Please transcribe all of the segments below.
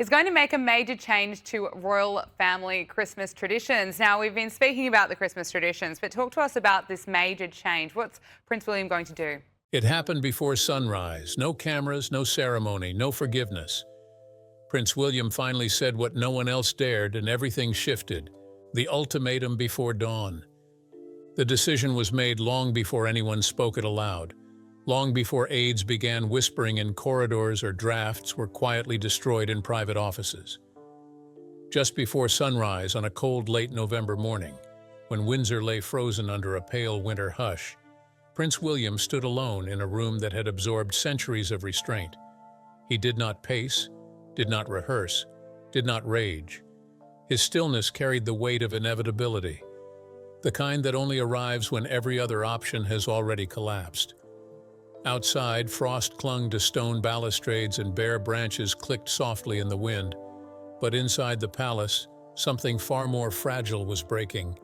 is going to make a major change to royal family Christmas traditions. Now, we've been speaking about the Christmas traditions, but talk to us about this major change. What's Prince William going to do? It happened before sunrise. No cameras, no ceremony, no forgiveness. Prince William finally said what no one else dared, and everything shifted. The ultimatum before dawn. The decision was made long before anyone spoke it aloud, long before aides began whispering in corridors or drafts were quietly destroyed in private offices. Just before sunrise on a cold late November morning, when Windsor lay frozen under a pale winter hush, Prince William stood alone in a room that had absorbed centuries of restraint. He did not pace, did not rehearse, did not rage. His stillness carried the weight of inevitability, the kind that only arrives when every other option has already collapsed. Outside, frost clung to stone balustrades and bare branches clicked softly in the wind. But inside the palace, something far more fragile was breaking.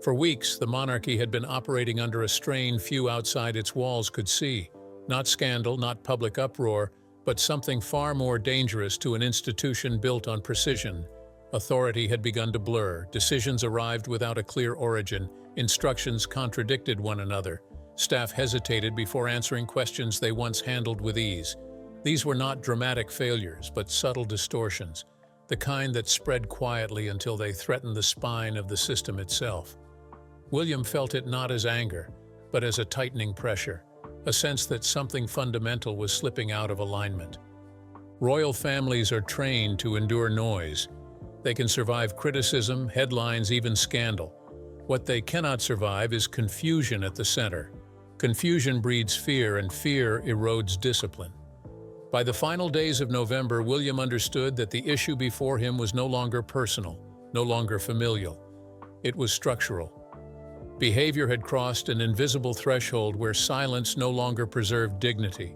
For weeks, the monarchy had been operating under a strain few outside its walls could see. Not scandal, not public uproar, but something far more dangerous to an institution built on precision. Authority had begun to blur, decisions arrived without a clear origin, instructions contradicted one another. Staff hesitated before answering questions they once handled with ease. These were not dramatic failures, but subtle distortions, the kind that spread quietly until they threatened the spine of the system itself. William felt it not as anger, but as a tightening pressure, a sense that something fundamental was slipping out of alignment. Royal families are trained to endure noise. They can survive criticism, headlines, even scandal. What they cannot survive is confusion at the center. Confusion breeds fear, and fear erodes discipline. By the final days of November, William understood that the issue before him was no longer personal, no longer familial. It was structural. Behavior had crossed an invisible threshold where silence no longer preserved dignity.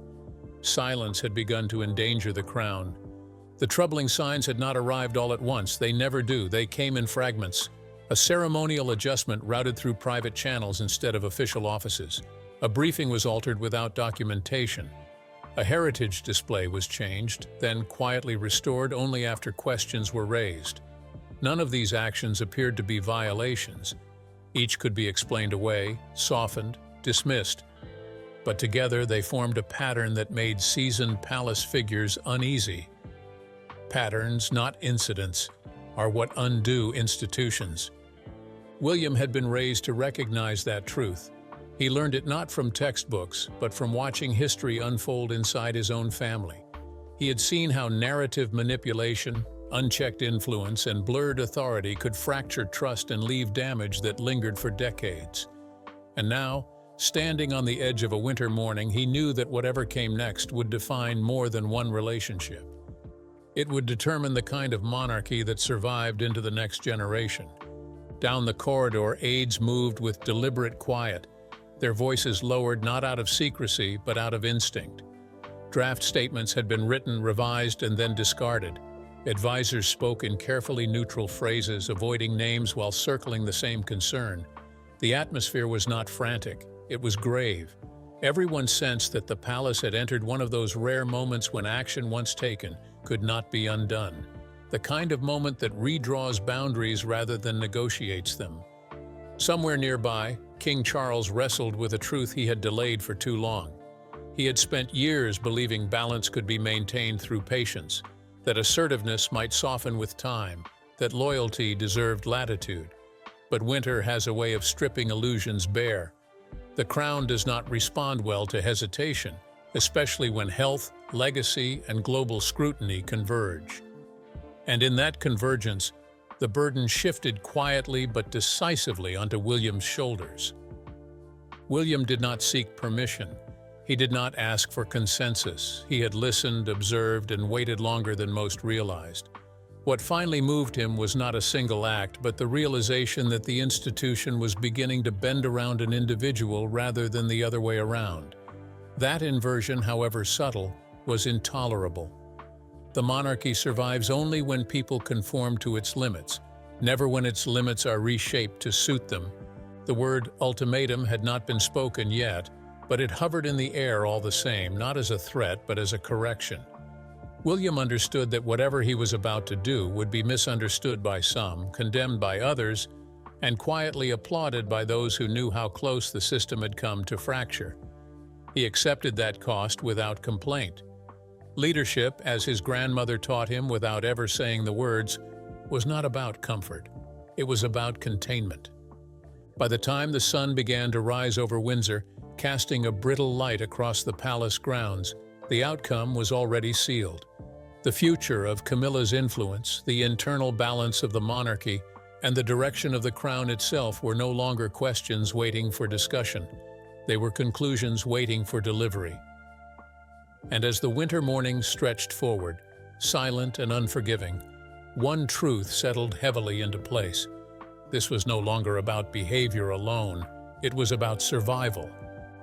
Silence had begun to endanger the crown. The troubling signs had not arrived all at once. They never do. They came in fragments. A ceremonial adjustment routed through private channels instead of official offices. A briefing was altered without documentation. A heritage display was changed, then quietly restored only after questions were raised. None of these actions appeared to be violations. Each could be explained away, softened, dismissed. But together they formed a pattern that made seasoned palace figures uneasy. Patterns, not incidents, are what undo institutions. William had been raised to recognize that truth. He learned it not from textbooks, but from watching history unfold inside his own family. He had seen how narrative manipulation, unchecked influence, and blurred authority could fracture trust and leave damage that lingered for decades. And now, standing on the edge of a winter morning, he knew that whatever came next would define more than one relationship. It would determine the kind of monarchy that survived into the next generation. Down the corridor, aides moved with deliberate quiet, their voices lowered not out of secrecy but out of instinct. Draft statements had been written, revised, and then discarded. Advisors spoke in carefully neutral phrases, avoiding names while circling the same concern. The atmosphere was not frantic, it was grave. Everyone sensed that the palace had entered one of those rare moments when action once taken could not be undone. The kind of moment that redraws boundaries rather than negotiates them. Somewhere nearby, King Charles wrestled with a truth he had delayed for too long. He had spent years believing balance could be maintained through patience, that assertiveness might soften with time, that loyalty deserved latitude. But winter has a way of stripping illusions bare. The crown does not respond well to hesitation, especially when health, legacy, and global scrutiny converge. And in that convergence, the burden shifted quietly but decisively onto William's shoulders. William did not seek permission. He did not ask for consensus. He had listened, observed, and waited longer than most realized. What finally moved him was not a single act, but the realization that the institution was beginning to bend around an individual rather than the other way around. That inversion, however subtle, was intolerable. The monarchy survives only when people conform to its limits, never when its limits are reshaped to suit them. The word ultimatum had not been spoken yet, but it hovered in the air all the same, not as a threat, but as a correction. William understood that whatever he was about to do would be misunderstood by some, condemned by others, and quietly applauded by those who knew how close the system had come to fracture. He accepted that cost without complaint. Leadership, as his grandmother taught him without ever saying the words, was not about comfort. It was about containment. By the time the sun began to rise over Windsor, casting a brittle light across the palace grounds, the outcome was already sealed. The future of Camilla's influence, the internal balance of the monarchy, and the direction of the crown itself were no longer questions waiting for discussion. They were conclusions waiting for delivery. And as the winter mornings stretched forward, silent and unforgiving, one truth settled heavily into place. This was no longer about behavior alone. It was about survival,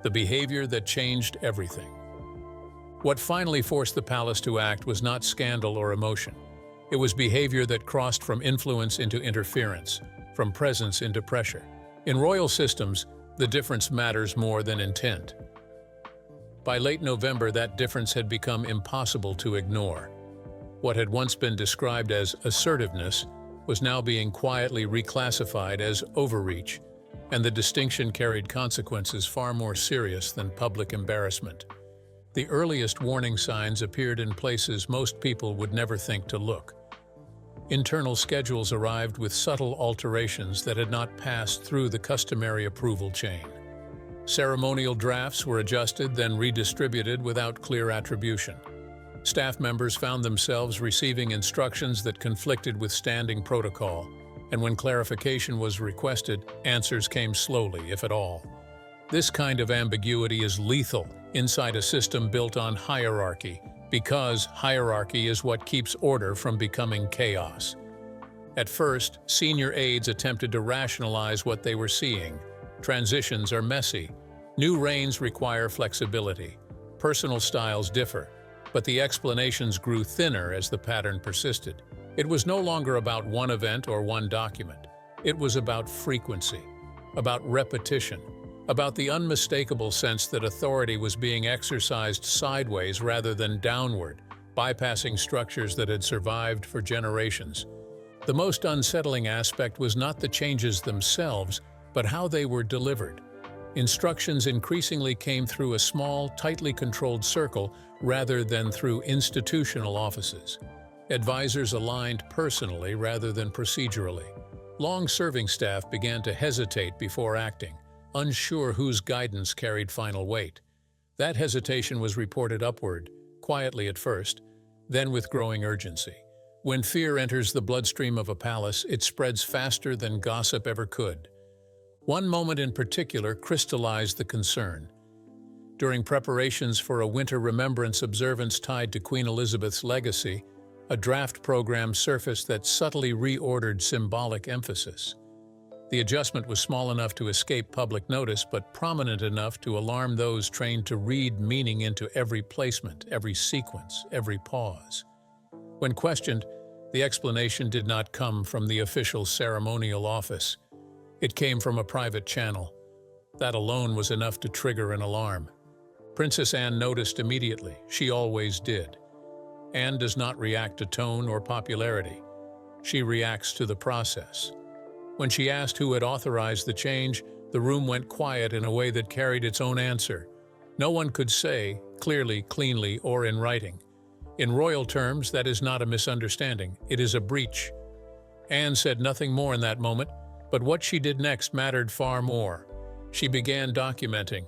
the behavior that changed everything. What finally forced the palace to act was not scandal or emotion. It was behavior that crossed from influence into interference, from presence into pressure. In royal systems, the difference matters more than intent. By late November, that difference had become impossible to ignore. What had once been described as assertiveness was now being quietly reclassified as overreach, and the distinction carried consequences far more serious than public embarrassment. The earliest warning signs appeared in places most people would never think to look. Internal schedules arrived with subtle alterations that had not passed through the customary approval chain. Ceremonial drafts were adjusted, then redistributed without clear attribution. Staff members found themselves receiving instructions that conflicted with standing protocol, and when clarification was requested, answers came slowly, if at all. This kind of ambiguity is lethal inside a system built on hierarchy, because hierarchy is what keeps order from becoming chaos. At first, senior aides attempted to rationalize what they were seeing. Transitions are messy. New reigns require flexibility. Personal styles differ, but the explanations grew thinner as the pattern persisted. It was no longer about one event or one document. It was about frequency, about repetition, about the unmistakable sense that authority was being exercised sideways rather than downward, bypassing structures that had survived for generations. The most unsettling aspect was not the changes themselves, but how they were delivered. Instructions increasingly came through a small, tightly controlled circle rather than through institutional offices. Advisors aligned personally rather than procedurally. Long-serving staff began to hesitate before acting, unsure whose guidance carried final weight. That hesitation was reported upward, quietly at first, then with growing urgency. When fear enters the bloodstream of a palace, it spreads faster than gossip ever could. One moment in particular crystallized the concern. During preparations for a winter remembrance observance tied to Queen Elizabeth's legacy, a draft program surfaced that subtly reordered symbolic emphasis. The adjustment was small enough to escape public notice, but prominent enough to alarm those trained to read meaning into every placement, every sequence, every pause. When questioned, the explanation did not come from the official ceremonial office. It came from a private channel. That alone was enough to trigger an alarm. Princess Anne noticed immediately. She always did. Anne does not react to tone or popularity. She reacts to the process. When she asked who had authorized the change, the room went quiet in a way that carried its own answer. No one could say, clearly, cleanly, or in writing. In royal terms, that is not a misunderstanding. It is a breach. Anne said nothing more in that moment, but what she did next mattered far more. She began documenting.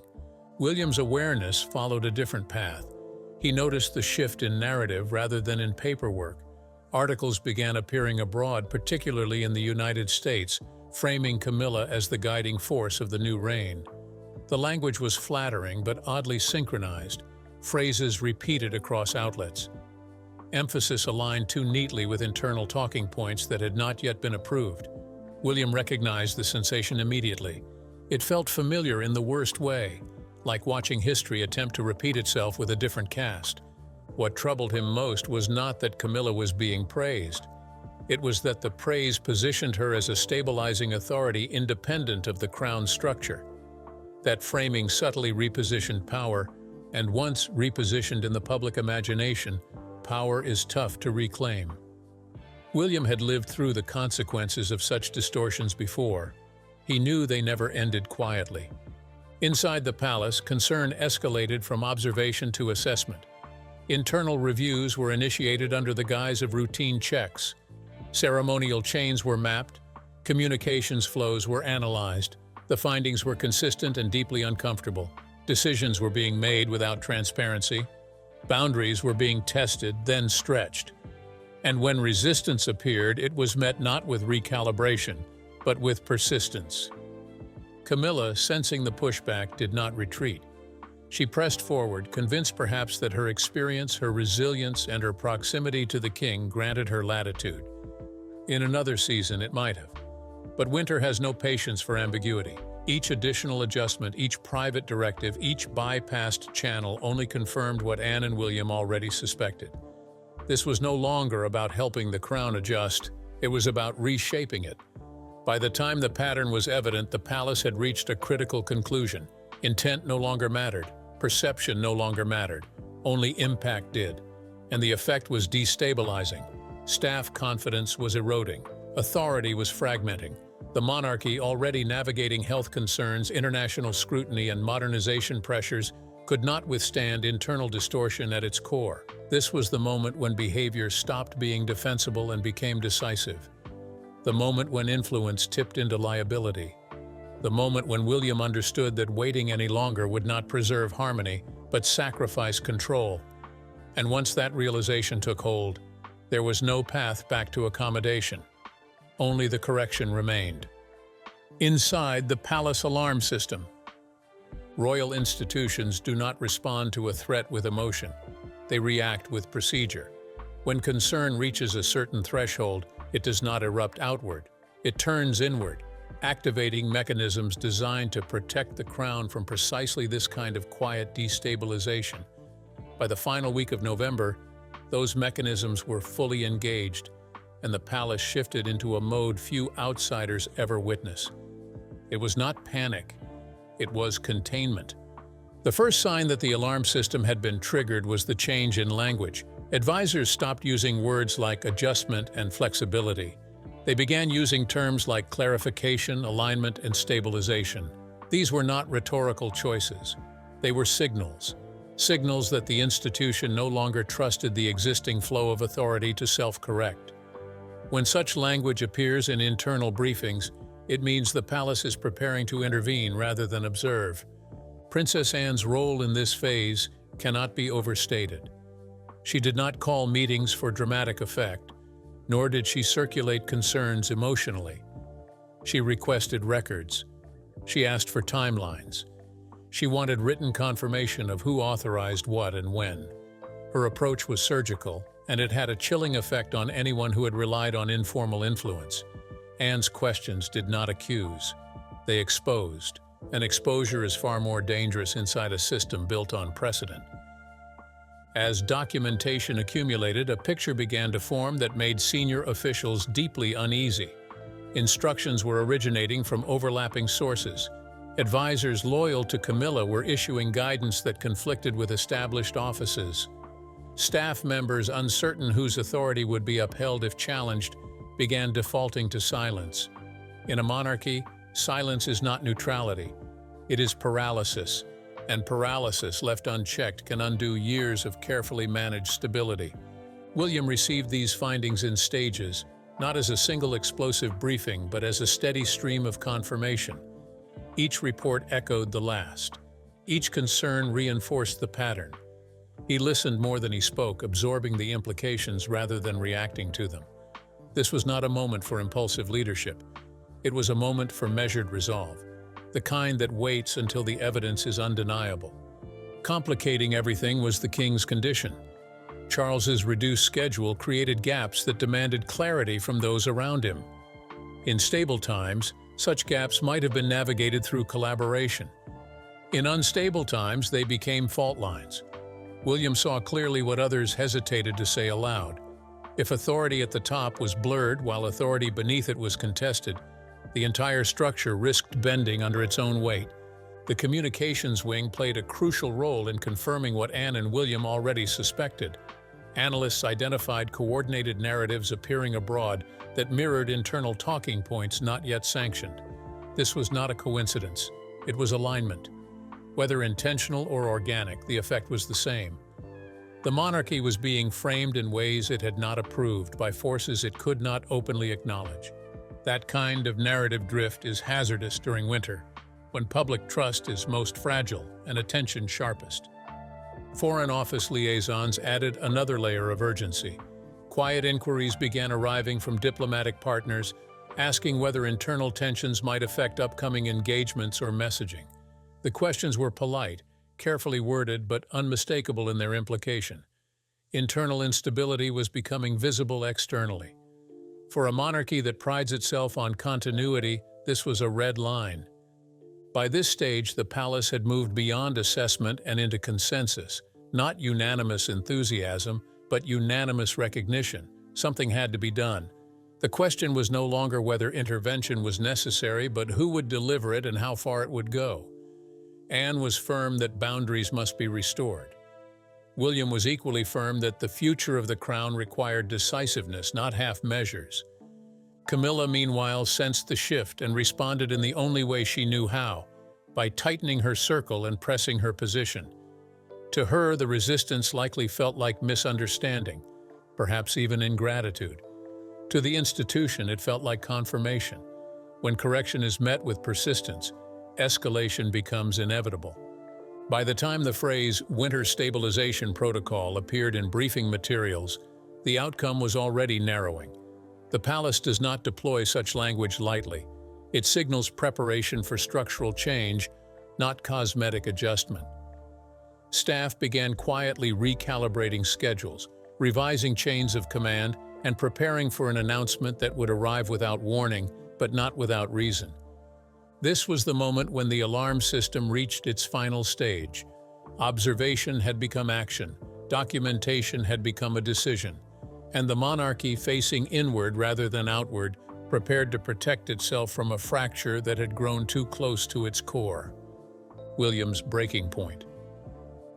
William's awareness followed a different path. He noticed the shift in narrative rather than in paperwork. Articles began appearing abroad, particularly in the United States, framing Camilla as the guiding force of the new reign. The language was flattering but oddly synchronized, phrases repeated across outlets. Emphasis aligned too neatly with internal talking points that had not yet been approved. William recognized the sensation immediately. It felt familiar in the worst way, like watching history attempt to repeat itself with a different cast. What troubled him most was not that Camilla was being praised. It was that the praise positioned her as a stabilizing authority independent of the crown's structure. That framing subtly repositioned power, and once repositioned in the public imagination, power is tough to reclaim. William had lived through the consequences of such distortions before. He knew they never ended quietly. Inside the palace, concern escalated from observation to assessment. Internal reviews were initiated under the guise of routine checks. Ceremonial chains were mapped. Communications flows were analyzed. The findings were consistent and deeply uncomfortable. Decisions were being made without transparency. Boundaries were being tested, then stretched. And when resistance appeared, it was met not with recalibration, but with persistence. Camilla, sensing the pushback, did not retreat. She pressed forward, convinced perhaps that her experience, her resilience, and her proximity to the king granted her latitude. In another season, it might have. But winter has no patience for ambiguity. Each additional adjustment, each private directive, each bypassed channel only confirmed what Anne and William already suspected. This was no longer about helping the crown adjust, it was about reshaping it. By the time the pattern was evident, the palace had reached a critical conclusion. Intent no longer mattered, perception no longer mattered, only impact did. And the effect was destabilizing. Staff confidence was eroding, authority was fragmenting. The monarchy, already navigating health concerns, international scrutiny, and modernization pressures, could not withstand internal distortion at its core. This was the moment when behavior stopped being defensible and became decisive. The moment when influence tipped into liability. The moment when William understood that waiting any longer would not preserve harmony, but sacrifice control. And once that realization took hold, there was no path back to accommodation. Only the correction remained. Inside the palace alarm system. Royal institutions do not respond to a threat with emotion. They react with procedure. When concern reaches a certain threshold, it does not erupt outward. It turns inward, activating mechanisms designed to protect the crown from precisely this kind of quiet destabilization. By the final week of November, those mechanisms were fully engaged, and the palace shifted into a mode few outsiders ever witness. It was not panic, it was containment. The first sign that the alarm system had been triggered was the change in language. Advisors stopped using words like adjustment and flexibility. They began using terms like clarification, alignment, and stabilization. These were not rhetorical choices. They were signals. Signals that the institution no longer trusted the existing flow of authority to self-correct. When such language appears in internal briefings, it means the palace is preparing to intervene rather than observe. Princess Anne's role in this phase cannot be overstated. She did not call meetings for dramatic effect, nor did she circulate concerns emotionally. She requested records. She asked for timelines. She wanted written confirmation of who authorized what and when. Her approach was surgical, and it had a chilling effect on anyone who had relied on informal influence. Anne's questions did not accuse. They exposed, and exposure is far more dangerous inside a system built on precedent. As documentation accumulated, a picture began to form that made senior officials deeply uneasy. Instructions were originating from overlapping sources. Advisors loyal to Camilla were issuing guidance that conflicted with established offices. Staff members uncertain whose authority would be upheld if challenged began defaulting to silence. In a monarchy, silence is not neutrality. It is paralysis, and paralysis left unchecked can undo years of carefully managed stability. William received these findings in stages, not as a single explosive briefing, but as a steady stream of confirmation. Each report echoed the last. Each concern reinforced the pattern. He listened more than he spoke, absorbing the implications rather than reacting to them. This was not a moment for impulsive leadership. It was a moment for measured resolve, the kind that waits until the evidence is undeniable. Complicating everything was the king's condition. Charles's reduced schedule created gaps that demanded clarity from those around him. In stable times, such gaps might have been navigated through collaboration. In unstable times, they became fault lines. William saw clearly what others hesitated to say aloud. If authority at the top was blurred while authority beneath it was contested, the entire structure risked bending under its own weight. The communications wing played a crucial role in confirming what Anne and William already suspected. Analysts identified coordinated narratives appearing abroad that mirrored internal talking points not yet sanctioned. This was not a coincidence. It was alignment. Whether intentional or organic, the effect was the same. The monarchy was being framed in ways it had not approved by forces it could not openly acknowledge. That kind of narrative drift is hazardous during winter, when public trust is most fragile and attention sharpest. Foreign Office liaisons added another layer of urgency. Quiet inquiries began arriving from diplomatic partners, asking whether internal tensions might affect upcoming engagements or messaging. The questions were polite, carefully worded, but unmistakable in their implication. Internal instability was becoming visible externally. For a monarchy that prides itself on continuity, this was a red line. By this stage, the palace had moved beyond assessment and into consensus, not unanimous enthusiasm, but unanimous recognition. Something had to be done. The question was no longer whether intervention was necessary, but who would deliver it and how far it would go. Anne was firm that boundaries must be restored. William was equally firm that the future of the crown required decisiveness, not half measures. Camilla, meanwhile, sensed the shift and responded in the only way she knew how, by tightening her circle and pressing her position. To her, the resistance likely felt like misunderstanding, perhaps even ingratitude. To the institution, it felt like confirmation. When correction is met with persistence, escalation becomes inevitable. By the time the phrase "winter stabilization protocol" appeared in briefing materials, the outcome was already narrowing. The palace does not deploy such language lightly. It signals preparation for structural change, not cosmetic adjustment. Staff began quietly recalibrating schedules, revising chains of command, and preparing for an announcement that would arrive without warning, but not without reason. This was the moment when the alarm system reached its final stage. Observation had become action, documentation had become a decision, and the monarchy, facing inward rather than outward, prepared to protect itself from a fracture that had grown too close to its core. William's breaking point.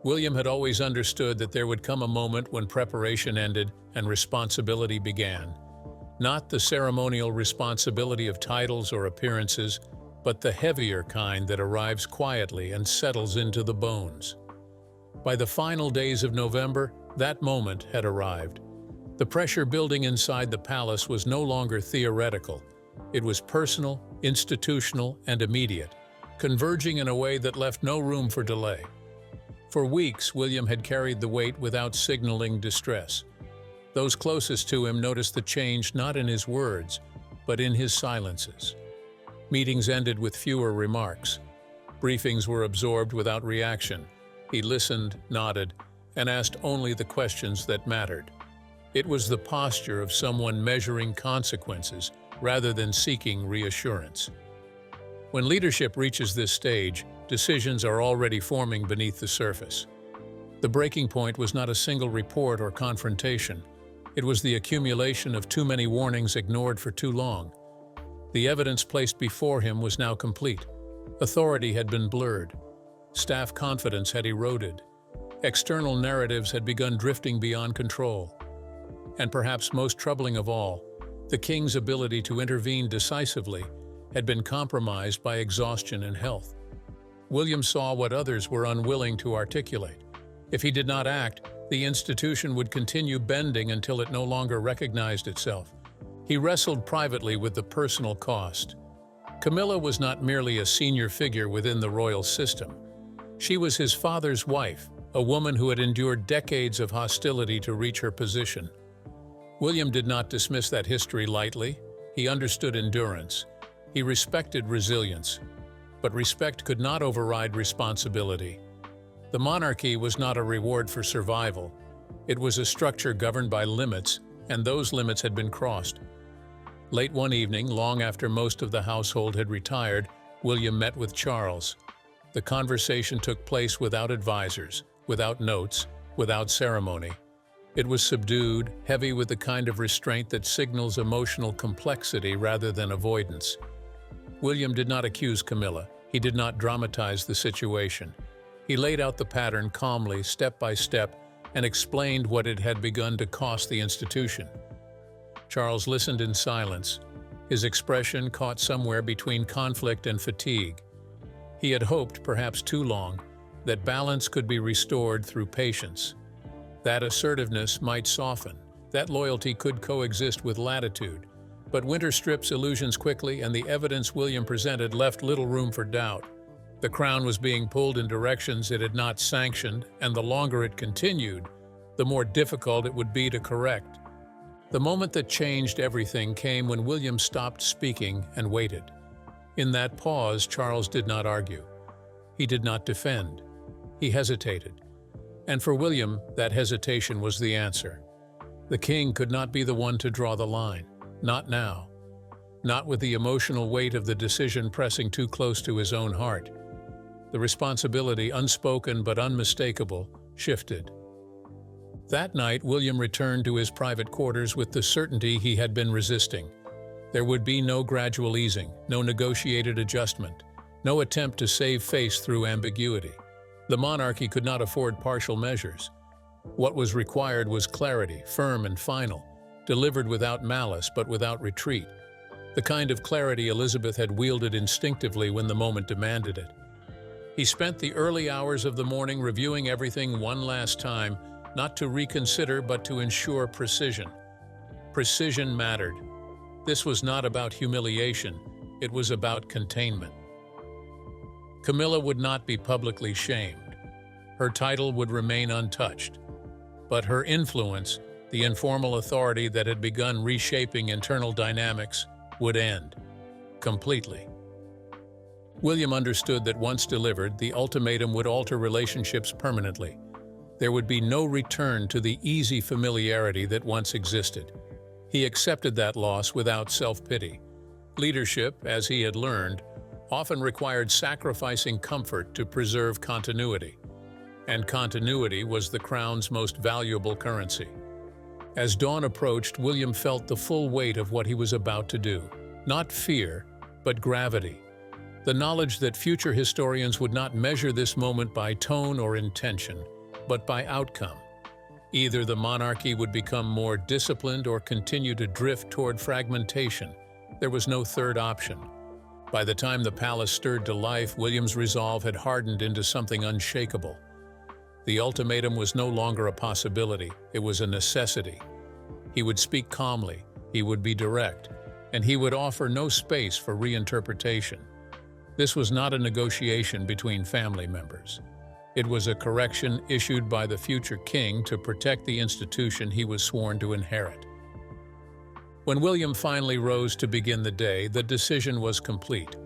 William had always understood that there would come a moment when preparation ended and responsibility began. Not the ceremonial responsibility of titles or appearances, but the heavier kind that arrives quietly and settles into the bones. By the final days of November, that moment had arrived. The pressure building inside the palace was no longer theoretical. It was personal, institutional, and immediate, converging in a way that left no room for delay. For weeks, William had carried the weight without signaling distress. Those closest to him noticed the change not in his words, but in his silences. Meetings ended with fewer remarks. Briefings were absorbed without reaction. He listened, nodded, and asked only the questions that mattered. It was the posture of someone measuring consequences rather than seeking reassurance. When leadership reaches this stage, decisions are already forming beneath the surface. The breaking point was not a single report or confrontation. It was the accumulation of too many warnings ignored for too long. The evidence placed before him was now complete. Authority had been blurred. Staff confidence had eroded. External narratives had begun drifting beyond control. And perhaps most troubling of all, the king's ability to intervene decisively had been compromised by exhaustion and health. William saw what others were unwilling to articulate. If he did not act, the institution would continue bending until it no longer recognized itself. He wrestled privately with the personal cost. Camilla was not merely a senior figure within the royal system. She was his father's wife, a woman who had endured decades of hostility to reach her position. William did not dismiss that history lightly. He understood endurance. He respected resilience. But respect could not override responsibility. The monarchy was not a reward for survival. It was a structure governed by limits, and those limits had been crossed. Late one evening, long after most of the household had retired, William met with Charles. The conversation took place without advisors, without notes, without ceremony. It was subdued, heavy with the kind of restraint that signals emotional complexity rather than avoidance. William did not accuse Camilla. He did not dramatize the situation. He laid out the pattern calmly, step by step, and explained what it had begun to cost the institution. Charles listened in silence, his expression caught somewhere between conflict and fatigue. He had hoped, perhaps too long, that balance could be restored through patience. That assertiveness might soften, that loyalty could coexist with latitude. But winter strips illusions quickly, and the evidence William presented left little room for doubt. The crown was being pulled in directions it had not sanctioned, and the longer it continued, the more difficult it would be to correct. The moment that changed everything came when William stopped speaking and waited. In that pause, Charles did not argue. He did not defend. He hesitated. And for William, that hesitation was the answer. The king could not be the one to draw the line. Not now. Not with the emotional weight of the decision pressing too close to his own heart. The responsibility, unspoken but unmistakable, shifted. That night, William returned to his private quarters with the certainty he had been resisting. There would be no gradual easing, no negotiated adjustment, no attempt to save face through ambiguity. The monarchy could not afford partial measures. What was required was clarity, firm and final, delivered without malice but without retreat. The kind of clarity Elizabeth had wielded instinctively when the moment demanded it. He spent the early hours of the morning reviewing everything one last time, not to reconsider but to ensure precision. Precision mattered. This was not about humiliation, it was about containment. Camilla would not be publicly shamed. Her title would remain untouched. But her influence, the informal authority that had begun reshaping internal dynamics, would end. Completely. William understood that once delivered, the ultimatum would alter relationships permanently. There would be no return to the easy familiarity that once existed. He accepted that loss without self-pity. Leadership, as he had learned, often required sacrificing comfort to preserve continuity. And continuity was the crown's most valuable currency. As dawn approached, William felt the full weight of what he was about to do. Not fear, but gravity. The knowledge that future historians would not measure this moment by tone or intention, but by outcome. Either the monarchy would become more disciplined or continue to drift toward fragmentation. There was no third option. By the time the palace stirred to life, William's resolve had hardened into something unshakable. The ultimatum was no longer a possibility, it was a necessity. He would speak calmly, he would be direct, and he would offer no space for reinterpretation. This was not a negotiation between family members. It was a correction issued by the future king to protect the institution he was sworn to inherit. When William finally rose to begin the day, the decision was complete.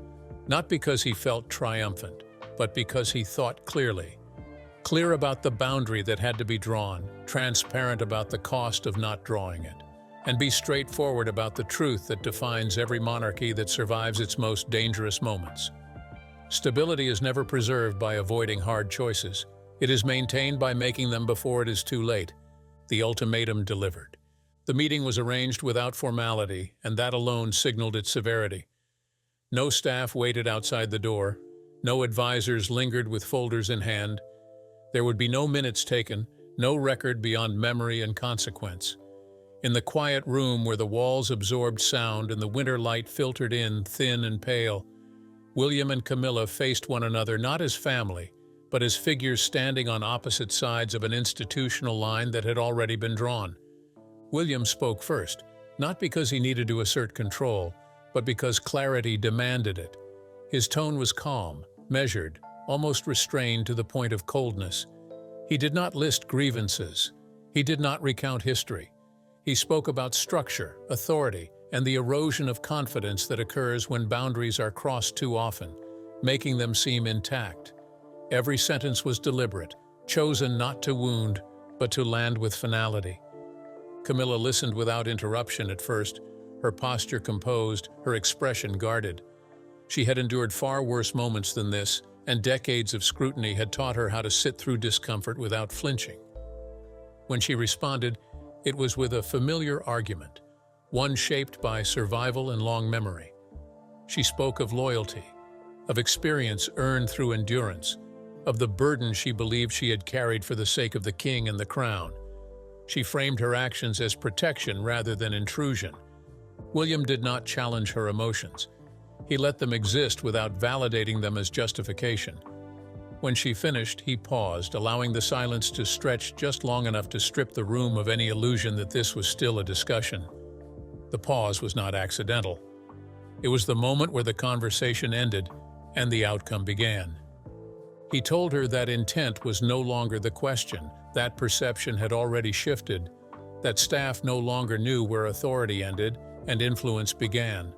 Not because he felt triumphant, but because he thought clearly. Clear about the boundary that had to be drawn, transparent about the cost of not drawing it, and be straightforward about the truth that defines every monarchy that survives its most dangerous moments. Stability is never preserved by avoiding hard choices. It is maintained by making them before it is too late. The ultimatum delivered. The meeting was arranged without formality, and that alone signaled its severity. No staff waited outside the door. No advisors lingered with folders in hand. There would be no minutes taken, no record beyond memory and consequence. In the quiet room where the walls absorbed sound and the winter light filtered in, thin and pale, William and Camilla faced one another not as family, but as figures standing on opposite sides of an institutional line that had already been drawn. William spoke first, not because he needed to assert control, but because clarity demanded it. His tone was calm, measured, almost restrained to the point of coldness. He did not list grievances. He did not recount history. He spoke about structure, authority, and the erosion of confidence that occurs when boundaries are crossed too often, making them seem intact. Every sentence was deliberate, chosen not to wound, but to land with finality. Camilla listened without interruption at first, her posture composed, her expression guarded. She had endured far worse moments than this, and decades of scrutiny had taught her how to sit through discomfort without flinching. When she responded, it was with a familiar argument, one shaped by survival and long memory. She spoke of loyalty, of experience earned through endurance, of the burden she believed she had carried for the sake of the king and the crown. She framed her actions as protection rather than intrusion. William did not challenge her emotions. He let them exist without validating them as justification. When she finished, he paused, allowing the silence to stretch just long enough to strip the room of any illusion that this was still a discussion. The pause was not accidental. It was the moment where the conversation ended and the outcome began. He told her that intent was no longer the question, that perception had already shifted, that staff no longer knew where authority ended and influence began.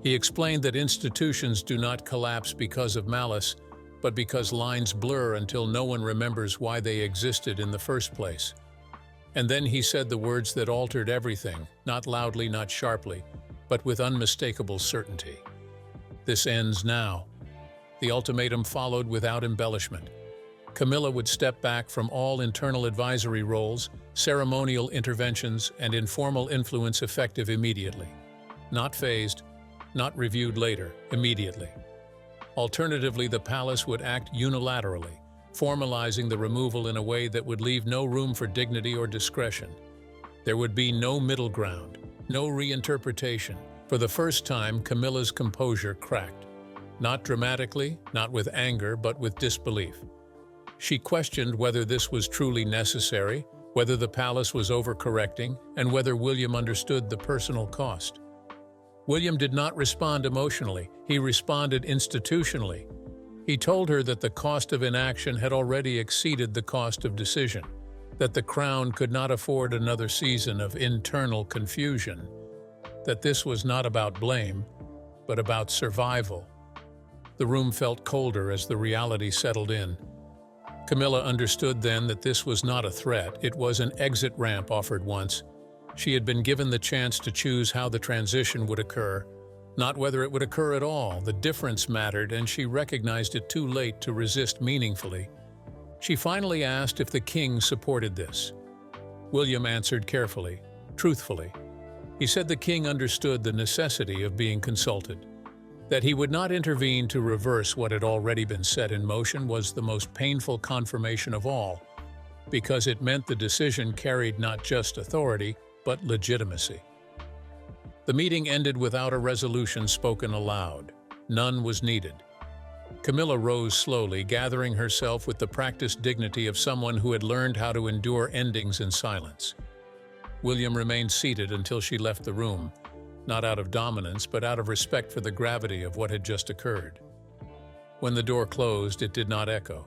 He explained that institutions do not collapse because of malice, but because lines blur until no one remembers why they existed in the first place. And then he said the words that altered everything, not loudly, not sharply, but with unmistakable certainty. This ends now. The ultimatum followed without embellishment. Camilla would step back from all internal advisory roles, ceremonial interventions, and informal influence effective immediately. Not phased, not reviewed later, immediately. Alternatively, the palace would act unilaterally, formalizing the removal in a way that would leave no room for dignity or discretion. There would be no middle ground, no reinterpretation. For the first time, Camilla's composure cracked. Not dramatically, not with anger, but with disbelief. She questioned whether this was truly necessary, whether the palace was overcorrecting, and whether William understood the personal cost. William did not respond emotionally, he responded institutionally. He told her that the cost of inaction had already exceeded the cost of decision, that the crown could not afford another season of internal confusion, that this was not about blame, but about survival. The room felt colder as the reality settled in. Camilla understood then that this was not a threat, it was an exit ramp offered once. She had been given the chance to choose how the transition would occur, not whether it would occur at all. The difference mattered, and she recognized it too late to resist meaningfully. She finally asked if the king supported this. William answered carefully, truthfully. He said the king understood the necessity of being consulted. That he would not intervene to reverse what had already been set in motion was the most painful confirmation of all, because it meant the decision carried not just authority, but legitimacy. The meeting ended without a resolution spoken aloud. None was needed. Camilla rose slowly, gathering herself with the practiced dignity of someone who had learned how to endure endings in silence. William remained seated until she left the room, not out of dominance, but out of respect for the gravity of what had just occurred. When the door closed, it did not echo.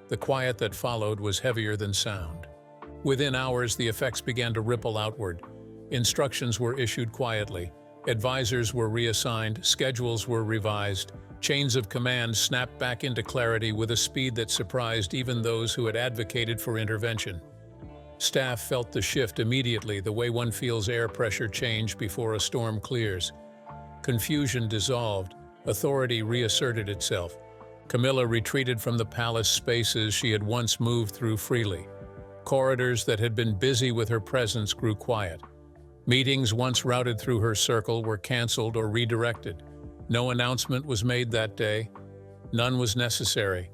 The quiet that followed was heavier than sound. Within hours, the effects began to ripple outward. Instructions were issued quietly. Advisors were reassigned, schedules were revised, chains of command snapped back into clarity with a speed that surprised even those who had advocated for intervention. Staff felt the shift immediately, the way one feels air pressure change before a storm clears. Confusion dissolved, authority reasserted itself. Camilla retreated from the palace spaces she had once moved through freely. Corridors that had been busy with her presence grew quiet. Meetings once routed through her circle were canceled or redirected. No announcement was made that day. None was necessary.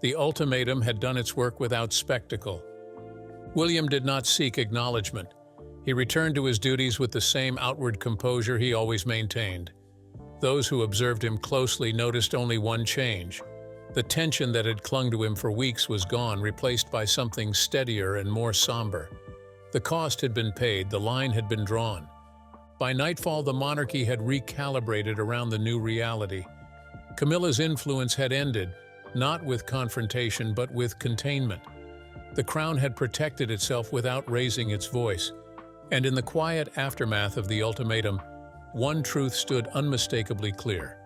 The ultimatum had done its work without spectacle. William did not seek acknowledgement. He returned to his duties with the same outward composure he always maintained. Those who observed him closely noticed only one change. The tension that had clung to him for weeks was gone, replaced by something steadier and more somber. The cost had been paid, the line had been drawn. By nightfall, the monarchy had recalibrated around the new reality. Camilla's influence had ended, not with confrontation, but with containment. The crown had protected itself without raising its voice. And in the quiet aftermath of the ultimatum, one truth stood unmistakably clear.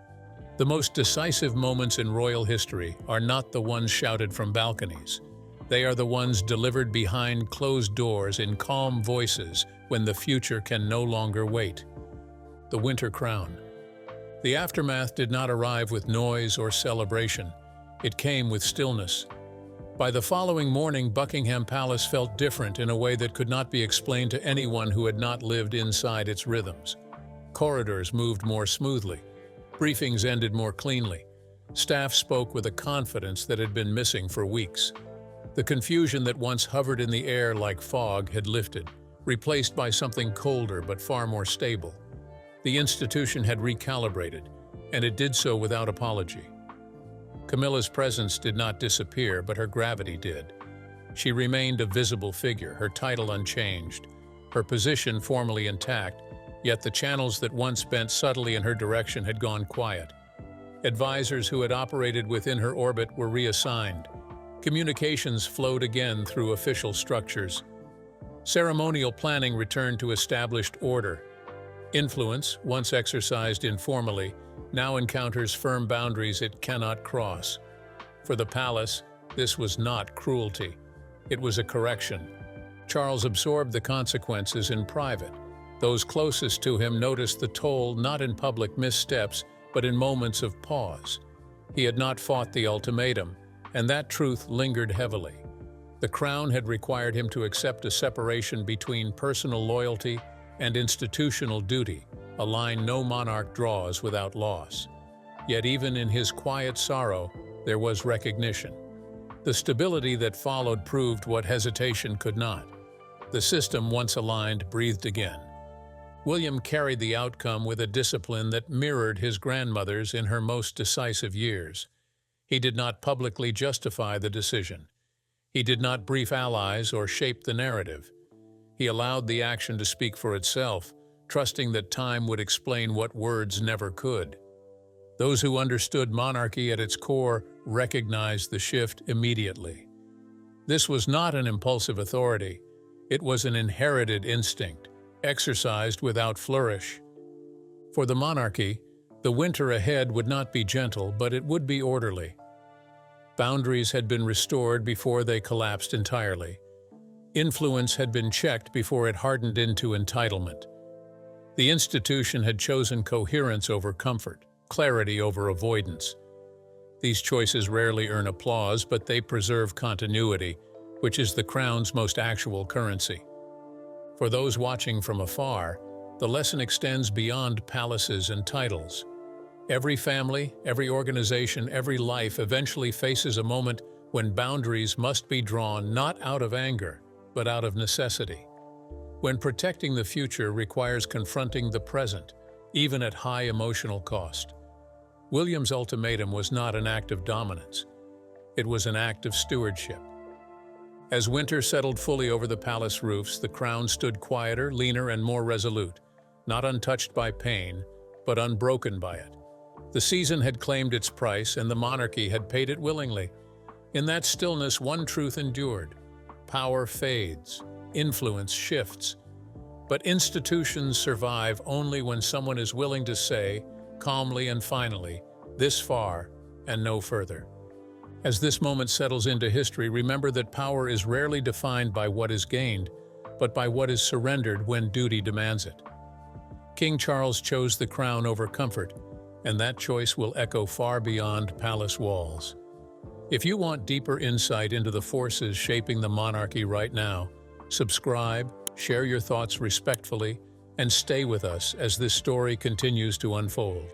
The most decisive moments in royal history are not the ones shouted from balconies. They are the ones delivered behind closed doors in calm voices when the future can no longer wait. The winter crown. The aftermath did not arrive with noise or celebration. It came with stillness. By the following morning, Buckingham Palace felt different in a way that could not be explained to anyone who had not lived inside its rhythms. Corridors moved more smoothly. Briefings ended more cleanly. Staff spoke with a confidence that had been missing for weeks. The confusion that once hovered in the air like fog had lifted, replaced by something colder but far more stable. The institution had recalibrated, and it did so without apology. Camilla's presence did not disappear, but her gravity did. She remained a visible figure, her title unchanged, her position formally intact, yet the channels that once bent subtly in her direction had gone quiet. Advisors who had operated within her orbit were reassigned. Communications flowed again through official structures. Ceremonial planning returned to established order. Influence, once exercised informally, now encounters firm boundaries it cannot cross. For the palace, this was not cruelty. It was a correction. Charles absorbed the consequences in private. Those closest to him noticed the toll not in public missteps, but in moments of pause. He had not fought the ultimatum, and that truth lingered heavily. The crown had required him to accept a separation between personal loyalty and institutional duty, a line no monarch draws without loss. Yet even in his quiet sorrow, there was recognition. The stability that followed proved what hesitation could not. The system, once aligned, breathed again. William carried the outcome with a discipline that mirrored his grandmother's in her most decisive years. He did not publicly justify the decision. He did not brief allies or shape the narrative. He allowed the action to speak for itself, trusting that time would explain what words never could. Those who understood monarchy at its core recognized the shift immediately. This was not an impulsive authority. It was an inherited instinct, exercised without flourish. For the monarchy, the winter ahead would not be gentle, but it would be orderly. Boundaries had been restored before they collapsed entirely. Influence had been checked before it hardened into entitlement. The institution had chosen coherence over comfort, clarity over avoidance. These choices rarely earn applause, but they preserve continuity, which is the crown's most actual currency. For those watching from afar, the lesson extends beyond palaces and titles. Every family, every organization, every life eventually faces a moment when boundaries must be drawn not out of anger, but out of necessity. When protecting the future requires confronting the present, even at high emotional cost. William's ultimatum was not an act of dominance. It was an act of stewardship. As winter settled fully over the palace roofs, the crown stood quieter, leaner, and more resolute, not untouched by pain, but unbroken by it. The season had claimed its price, and the monarchy had paid it willingly. In that stillness, one truth endured. Power fades, influence shifts, but institutions survive only when someone is willing to say, calmly and finally, this far and no further. As this moment settles into history, remember that power is rarely defined by what is gained, but by what is surrendered when duty demands it. King Charles chose the crown over comfort, and that choice will echo far beyond palace walls. If you want deeper insight into the forces shaping the monarchy right now, subscribe, share your thoughts respectfully, and stay with us as this story continues to unfold.